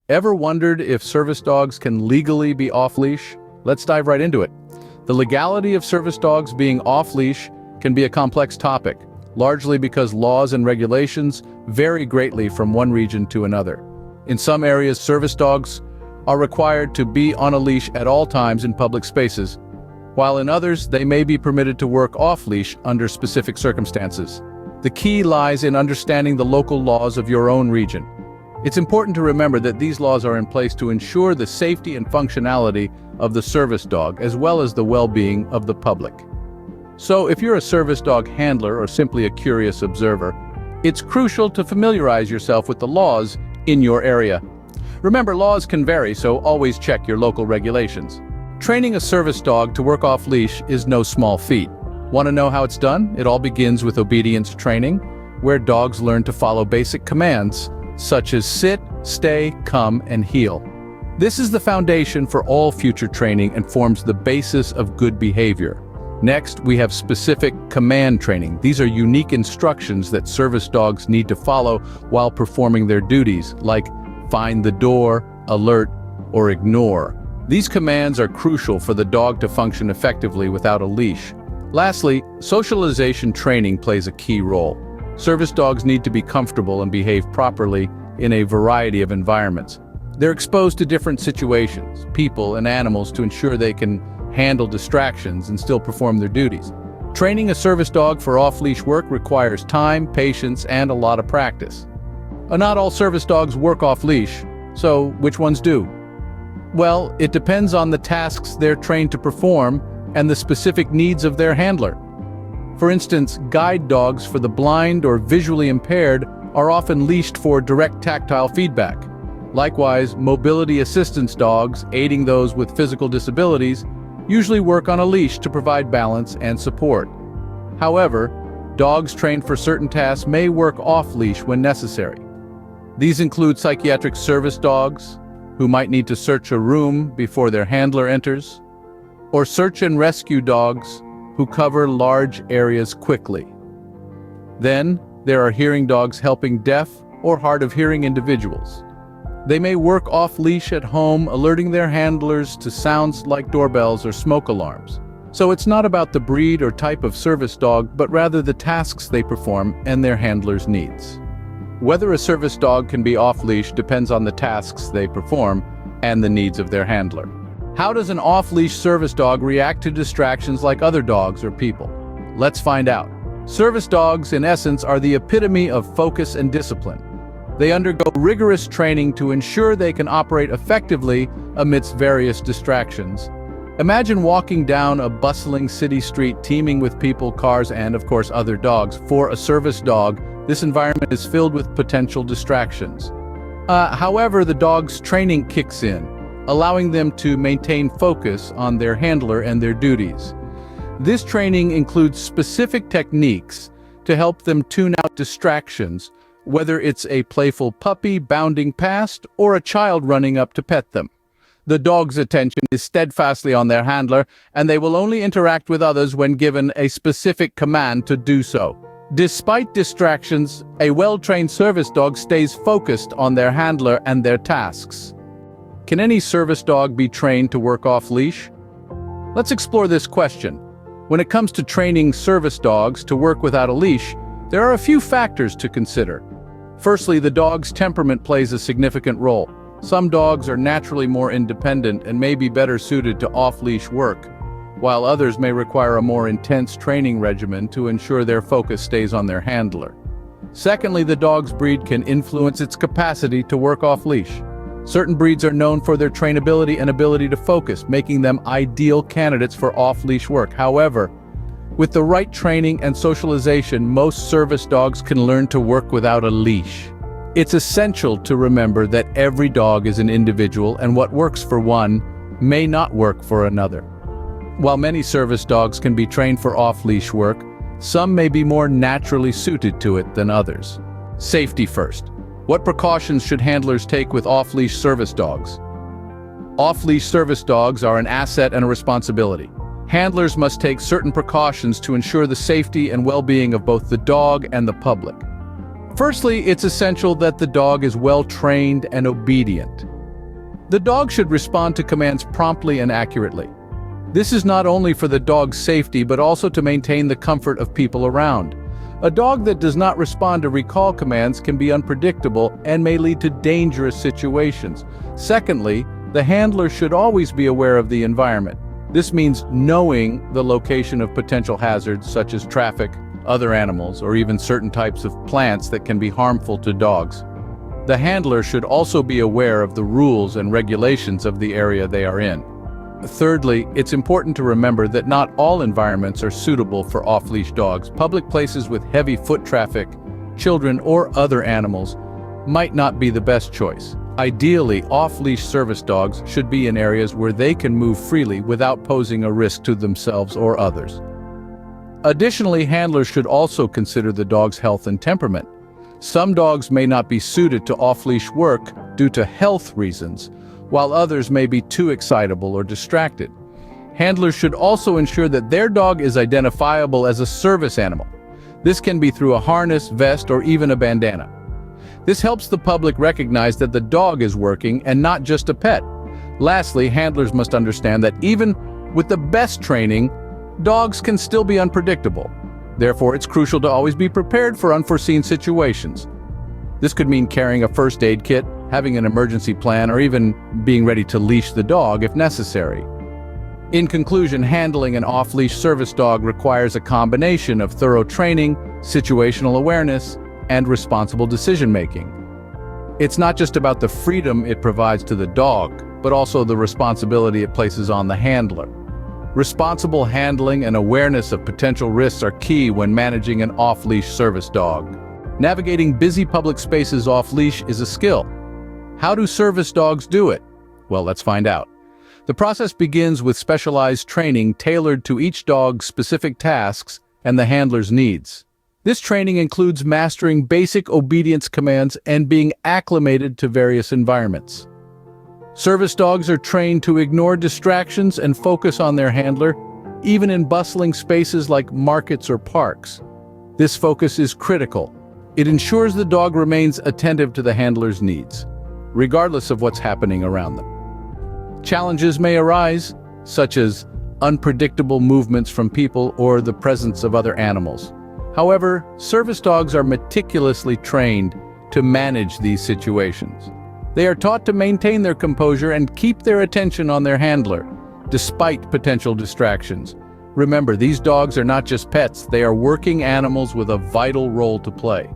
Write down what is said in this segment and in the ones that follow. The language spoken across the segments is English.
Ever wondered if service dogs can legally be off-leash? Let's dive right into it. The legality of service dogs being off-leash can be a complex topic, largely because laws and regulations vary greatly from one region to another. In some areas, service dogs are required to be on a leash at all times in public spaces, while in others, they may be permitted to work off-leash under specific circumstances. The key lies in understanding the local laws of your own region. It's important to remember that these laws are in place to ensure the safety and functionality of the service dog, as well as the well-being of the public. So, if you're a service dog handler or simply a curious observer, it's crucial to familiarize yourself with the laws in your area. Remember, laws can vary, so always check your local regulations. Training a service dog to work off-leash is no small feat. Want to know how it's done? It all begins with obedience training, where dogs learn to follow basic commands, such as sit, stay, come, and heel. This is the foundation for all future training and forms the basis of good behavior. Next, we have specific command training. These are unique instructions that service dogs need to follow while performing their duties, like find the door, alert, or ignore. These commands are crucial for the dog to function effectively without a leash. Lastly, socialization training plays a key role. Service dogs need to be comfortable and behave properly in a variety of environments. They're exposed to different situations, people, and animals to ensure they can handle distractions and still perform their duties. Training a service dog for off-leash work requires time, patience, and a lot of practice. Not all service dogs work off-leash, so which ones do? Well, it depends on the tasks they're trained to perform and the specific needs of their handler. For instance, guide dogs for the blind or visually impaired are often leashed for direct tactile feedback. Likewise, mobility assistance dogs, aiding those with physical disabilities, usually work on a leash to provide balance and support. However, dogs trained for certain tasks may work off-leash when necessary. These include psychiatric service dogs, who might need to search a room before their handler enters, or search and rescue dogs, who cover large areas quickly. Then, there are hearing dogs helping deaf or hard of hearing individuals. They may work off-leash at home, alerting their handlers to sounds like doorbells or smoke alarms. So it's not about the breed or type of service dog, but rather the tasks they perform and their handler's needs. Whether a service dog can be off-leash depends on the tasks they perform and the needs of their handler. How does an off-leash service dog react to distractions like other dogs or people? Let's find out. Service dogs, in essence, are the epitome of focus and discipline. They undergo rigorous training to ensure they can operate effectively amidst various distractions. Imagine walking down a bustling city street teeming with people, cars, and, of course, other dogs. For a service dog, this environment is filled with potential distractions. However, the dog's training kicks in, allowing them to maintain focus on their handler and their duties. This training includes specific techniques to help them tune out distractions, whether it's a playful puppy bounding past or a child running up to pet them. The dog's attention is steadfastly on their handler, and they will only interact with others when given a specific command to do so. Despite distractions, a well-trained service dog stays focused on their handler and their tasks. Can any service dog be trained to work off-leash? Let's explore this question. When it comes to training service dogs to work without a leash, there are a few factors to consider. Firstly, the dog's temperament plays a significant role. Some dogs are naturally more independent and may be better suited to off-leash work, while others may require a more intense training regimen to ensure their focus stays on their handler. Secondly, the dog's breed can influence its capacity to work off-leash. Certain breeds are known for their trainability and ability to focus, making them ideal candidates for off-leash work. However, with the right training and socialization, most service dogs can learn to work without a leash. It's essential to remember that every dog is an individual, and what works for one may not work for another. While many service dogs can be trained for off-leash work, some may be more naturally suited to it than others. Safety first. What precautions should handlers take with off-leash service dogs? Off-leash service dogs are an asset and a responsibility. Handlers must take certain precautions to ensure the safety and well-being of both the dog and the public. Firstly, it's essential that the dog is well-trained and obedient. The dog should respond to commands promptly and accurately. This is not only for the dog's safety but also to maintain the comfort of people around. A dog that does not respond to recall commands can be unpredictable and may lead to dangerous situations. Secondly, the handler should always be aware of the environment. This means knowing the location of potential hazards such as traffic, other animals, or even certain types of plants that can be harmful to dogs. The handler should also be aware of the rules and regulations of the area they are in. Thirdly, it's important to remember that not all environments are suitable for off-leash dogs. Public places with heavy foot traffic, children, or other animals might not be the best choice. Ideally, off-leash service dogs should be in areas where they can move freely without posing a risk to themselves or others. Additionally, handlers should also consider the dog's health and temperament. Some dogs may not be suited to off-leash work due to health reasons, while others may be too excitable or distracted. Handlers should also ensure that their dog is identifiable as a service animal. This can be through a harness, vest, or even a bandana. This helps the public recognize that the dog is working and not just a pet. Lastly, handlers must understand that even with the best training, dogs can still be unpredictable. Therefore, it's crucial to always be prepared for unforeseen situations. This could mean carrying a first aid kit, having an emergency plan, or even being ready to leash the dog if necessary. In conclusion, handling an off-leash service dog requires a combination of thorough training, situational awareness, and responsible decision-making. It's not just about the freedom it provides to the dog, but also the responsibility it places on the handler. Responsible handling and awareness of potential risks are key when managing an off-leash service dog. Navigating busy public spaces off-leash is a skill. How do service dogs do it? Well, let's find out. The process begins with specialized training tailored to each dog's specific tasks and the handler's needs. This training includes mastering basic obedience commands and being acclimated to various environments. Service dogs are trained to ignore distractions and focus on their handler, even in bustling spaces like markets or parks. This focus is critical. It ensures the dog remains attentive to the handler's needs, regardless of what's happening around them. Challenges may arise, such as unpredictable movements from people or the presence of other animals. However, service dogs are meticulously trained to manage these situations. They are taught to maintain their composure and keep their attention on their handler, despite potential distractions. Remember, these dogs are not just pets, they are working animals with a vital role to play.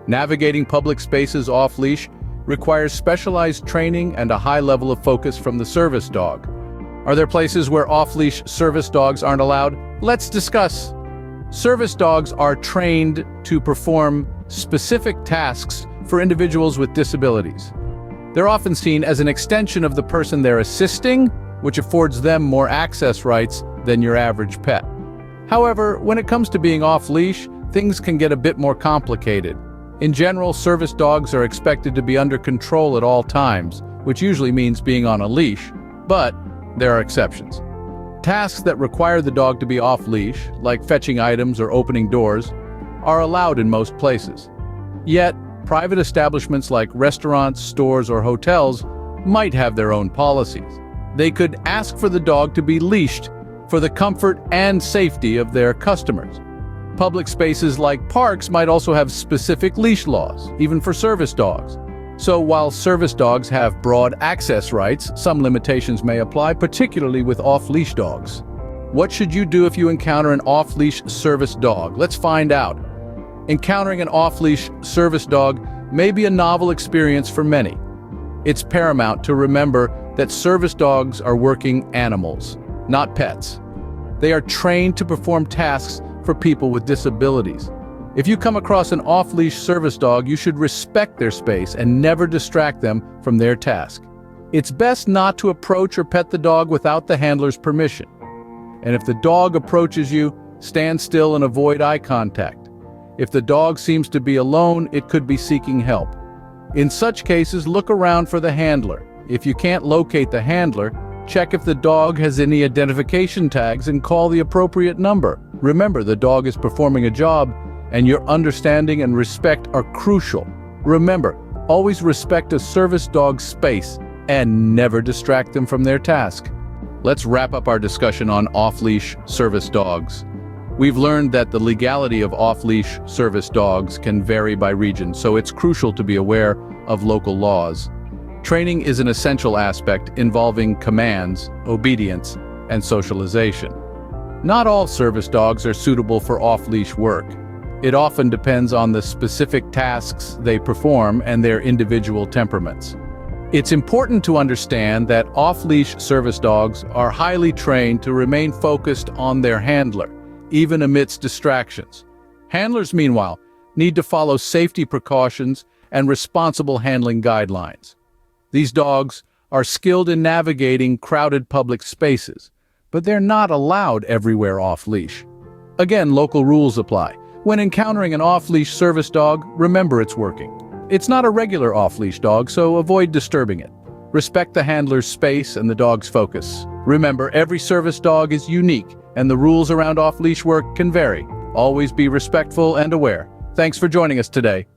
Navigating public spaces off-leash requires specialized training and a high level of focus from the service dog. Are there places where off-leash service dogs aren't allowed? Let's discuss. Service dogs are trained to perform specific tasks for individuals with disabilities. They're often seen as an extension of the person they're assisting, which affords them more access rights than your average pet. However, when it comes to being off-leash, things can get a bit more complicated. In general, service dogs are expected to be under control at all times, which usually means being on a leash, but there are exceptions. Tasks that require the dog to be off-leash, like fetching items or opening doors, are allowed in most places. Yet, private establishments like restaurants, stores, or hotels might have their own policies. They could ask for the dog to be leashed for the comfort and safety of their customers. Public spaces like parks might also have specific leash laws, even for service dogs. So while service dogs have broad access rights, some limitations may apply, particularly with off-leash dogs. What should you do if you encounter an off-leash service dog? Let's find out. Encountering an off-leash service dog may be a novel experience for many. It's paramount to remember that service dogs are working animals, not pets. They are trained to perform tasks for people with disabilities. If you come across an off-leash service dog, you should respect their space and never distract them from their task. It's best not to approach or pet the dog without the handler's permission. And if the dog approaches you, stand still and avoid eye contact. If the dog seems to be alone, it could be seeking help. In such cases, look around for the handler. If you can't locate the handler, check if the dog has any identification tags and call the appropriate number. Remember, the dog is performing a job, and your understanding and respect are crucial. Remember, always respect a service dog's space and never distract them from their task. Let's wrap up our discussion on off-leash service dogs. We've learned that the legality of off-leash service dogs can vary by region, so it's crucial to be aware of local laws. Training is an essential aspect involving commands, obedience, and socialization. Not all service dogs are suitable for off-leash work. It often depends on the specific tasks they perform and their individual temperaments. It's important to understand that off-leash service dogs are highly trained to remain focused on their handler, even amidst distractions. Handlers, meanwhile, need to follow safety precautions and responsible handling guidelines. These dogs are skilled in navigating crowded public spaces, but they're not allowed everywhere off-leash. Again, local rules apply. When encountering an off-leash service dog, remember it's working. It's not a regular off-leash dog, so avoid disturbing it. Respect the handler's space and the dog's focus. Remember, every service dog is unique, and the rules around off-leash work can vary. Always be respectful and aware. Thanks for joining us today.